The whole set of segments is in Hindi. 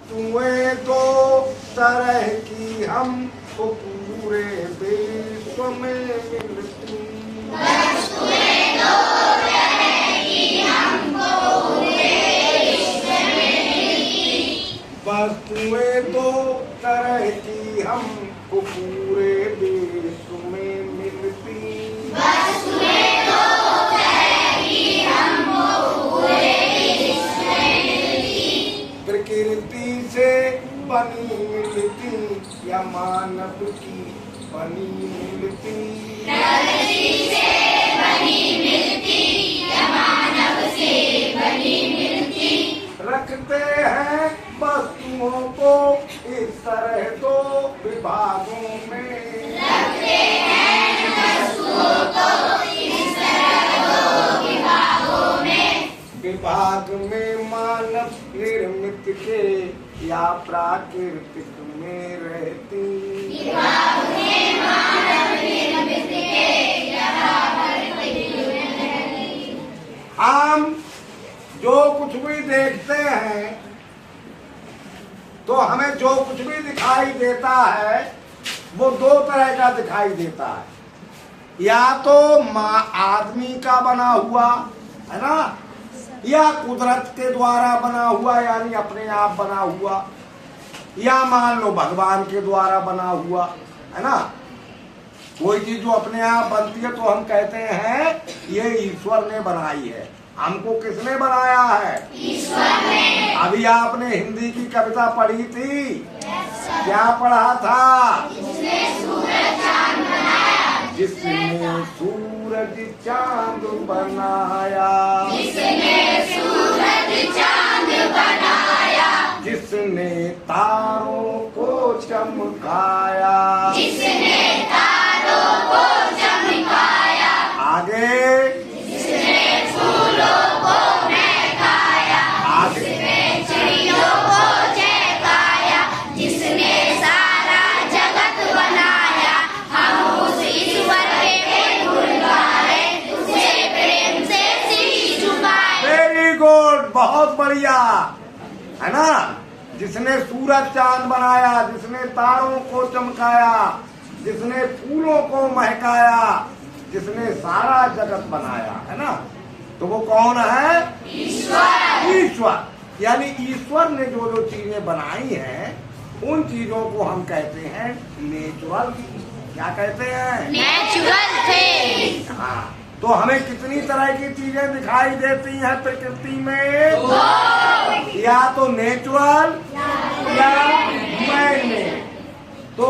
वस्तुएं दो तरह की हमको पूरे विश्व में मिलती। वस्तुएं दो तरह की हमको पूरे विश्व में मिलती। वस्तुएं दो तरह की हमको पूरे विश्व में मिलती। वस्तुएं दो तरह की हमको पूरे विश्व में मिलती। प्रकृति से बनी मिलती या मानव की बनी मिलती। प्रकृति से बनी मिलती या मानव से बनी मिलती। रखते हैं वस्तुओं को इस तरह दो विभागों में। रखते हैं वस्तुओं को इस तरह दो विभागों में। विभाग में मानव निर्मित के या प्राकृतिक में रहती। विभाग में मानव निर्मित के या प्राकृतिक में रहती। हम जो कुछ भी देखते हैं तो हमें जो कुछ भी दिखाई देता है वो दो तरह का दिखाई देता है। या तो आदमी का बना हुआ है ना, या कुदरत के द्वारा बना हुआ यानी अपने आप बना हुआ, या मान लो भगवान के द्वारा बना हुआ है ना। कोई चीज जो अपने आप बनती है तो हम कहते हैं ये ईश्वर ने बनाई है। हमको किसने बनाया है? ईश्वर ने। अभी आपने हिंदी की कविता पढ़ी थी, क्या पढ़ा था? जिसने सूरज चांद बनाया। जिसने सूरज चांद बनाया। जिसने सूरज चांद बनाया। जिसने तारों को चमकाया। जिसने तारों को चमकाया। आगे जिसने फूलों को महकाया। आगे जिसने चिड़ियों को चहकाया। जिसने सारा जगत बनाया। हम उस ईश्वर के गुण गाए, उसे प्रेम से शीश झुकाए। वेरी गुड, बहुत बढ़िया है ना। जिसने सूरज चांद बनाया, जिसने तारों को चमकाया, जिसने फूलों को महकाया, जिसने सारा जगत बनाया, है ना। तो वो कौन है? ईश्वर। ईश्वर। यानी ईश्वर ने जो जो चीजें बनाई हैं उन चीजों को हम कहते हैं नेचुरल। क्या कहते हैं? नेचुरल थे। हाँ। तो हमें कितनी तरह की चीजें दिखाई देती हैं प्रकृति में? या तो नेचुरल या मैन मेड। तो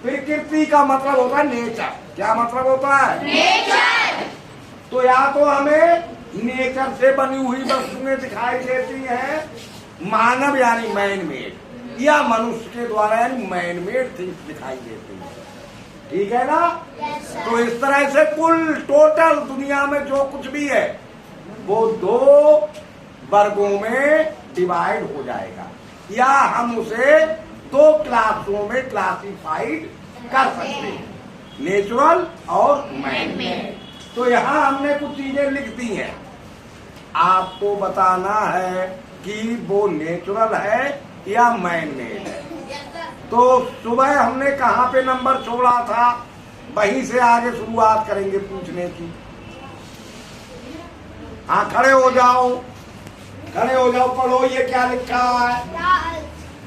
प्रकृति का मतलब होता है नेचर। क्या मतलब होता है? नेचर। तो या तो हमें नेचर से बनी हुई वस्तुएं दिखाई देती हैं, मानव यानी मैन मेड, या मनुष्य के द्वारा यानी मैन मेड थिंग्स दिखाई देती हैं। ठीक है ना। तो इस तरह से कुल टोटल दुनिया में जो कुछ भी है वो दो वर्गों में डिवाइड हो जाएगा, या हम उसे दो क्लासों में क्लासिफाइड कर सकते हैं, नेचुरल और मैन मेड। तो यहाँ हमने कुछ चीजें लिख दी हैं, आपको बताना है कि वो नेचुरल है या मैन मेड है। तो सुबह हमने कहाँ पे नंबर छोड़ा था, वहीं से आगे शुरुआत करेंगे पूछने की। हाँ, खड़े हो जाओ, खड़े हो जाओ, पढ़ो। ये क्या लिखा है?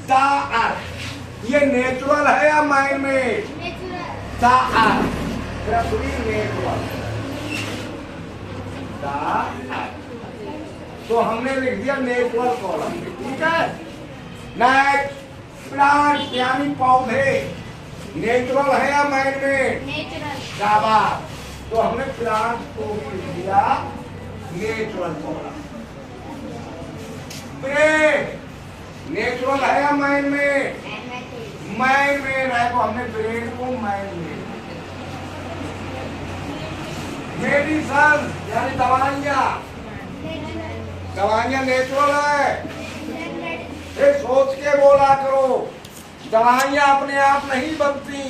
The earth. ये नेचुरल है या man made? The earth, Prithvi natural. The earth. तो हमने लिख दिया नेचुरल कॉलम में। ठीक है। नेक्स्ट, प्लांट यानी पौधे, नेचुरल है या मैन मेड? नेचुरल। शाबाश। तो हमने प्लांट को भी लिख दिया नेचुरल कॉलम। ब्रेड नेचुरल है या मैन मेड? मैन मेड है, तो हमने ब्रेड को मैन मेड। मेडिसन यानी दवाइयाँ, दवाइयाँ नेचुरल है। ये सोच के बोला करो, दवाइयाँ अपने आप नहीं बनती,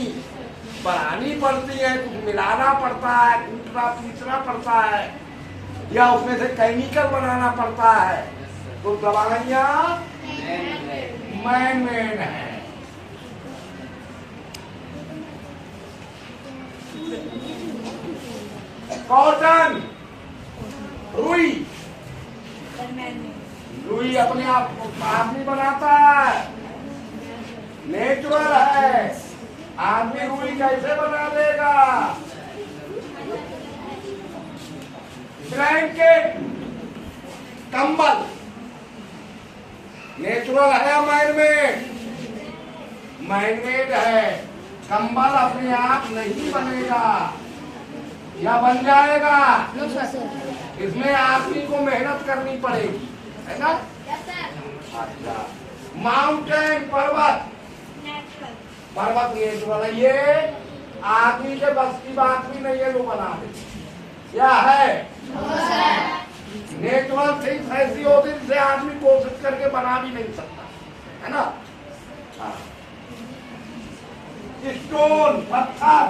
बनानी पड़ती है, कुछ मिलाना पड़ता है, कूटना पीसना पड़ता है, या उसमें से केमिकल बनाना पड़ता है। तो दवाइयाँ मैन मेड है। कॉटन, रुई, रुई अपने आप आदमी बनाता है, नेचुरल है। आदमी रुई कैसे बना देगा? ब्लैंकेट, कंबल नेचुरल है, मैन मेड है। कंबल अपने आप नहीं बनेगा या बन जाएगा, इसमें आदमी को मेहनत करनी पड़ेगी, है ना? अच्छा, माउंटेन, पर्वत, पर्वत नेचुरल है। ये आदमी के बस की बात भी नहीं है जो बना दे। क्या है? नेचुरल थिंग्स ऐसी होती है जिसे आदमी कोशिश करके बना भी नहीं सकता, है ना? हाँ। स्टोन, पत्थर,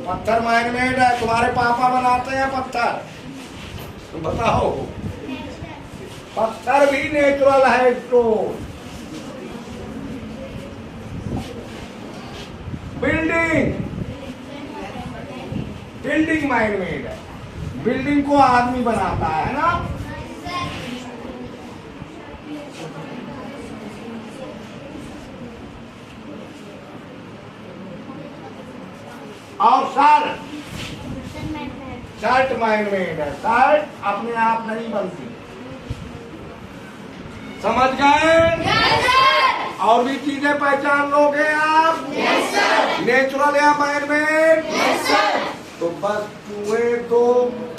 पत्थर मैन मेड है। तुम्हारे पापा बनाते हैं पत्थर, तुम बताओ। पत्थर भी नेचुरल है। Stone, building, building man made है। बिल्डिंग को आदमी बनाता है ना? और शर्ट, शर्ट मैन मेड है। शर्ट अपने आप नहीं बनती, समझ गए? और भी चीजें पहचान लोगे आप? नेचुरल या मैन मेड? तो वस्तुएं दो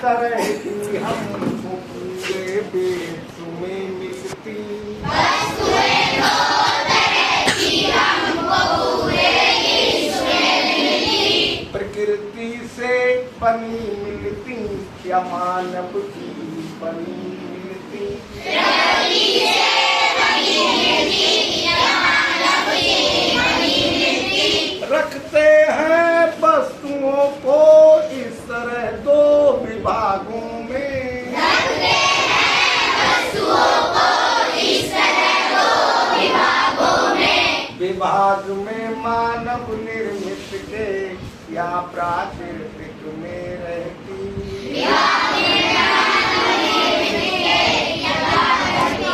तरह की हमको पूरे देश में मिलती, वस्तुएं दो तरह की हमको पूरे विश्व में मिलती, प्रकृति से बनी मिलती या मानव की बनी मिलती, प्रकृति से बनी मिलती या मानव की बनी मिलती। रखते हैं वस्तुओं को इस तरह दो विभागों में, रखते हैं वस्तुओं को इस तरह दो विभागों में, विभाग में मानव निर्मित के या प्राकृतिक में रहती, विभाग में मानव निर्मित के या प्राकृतिक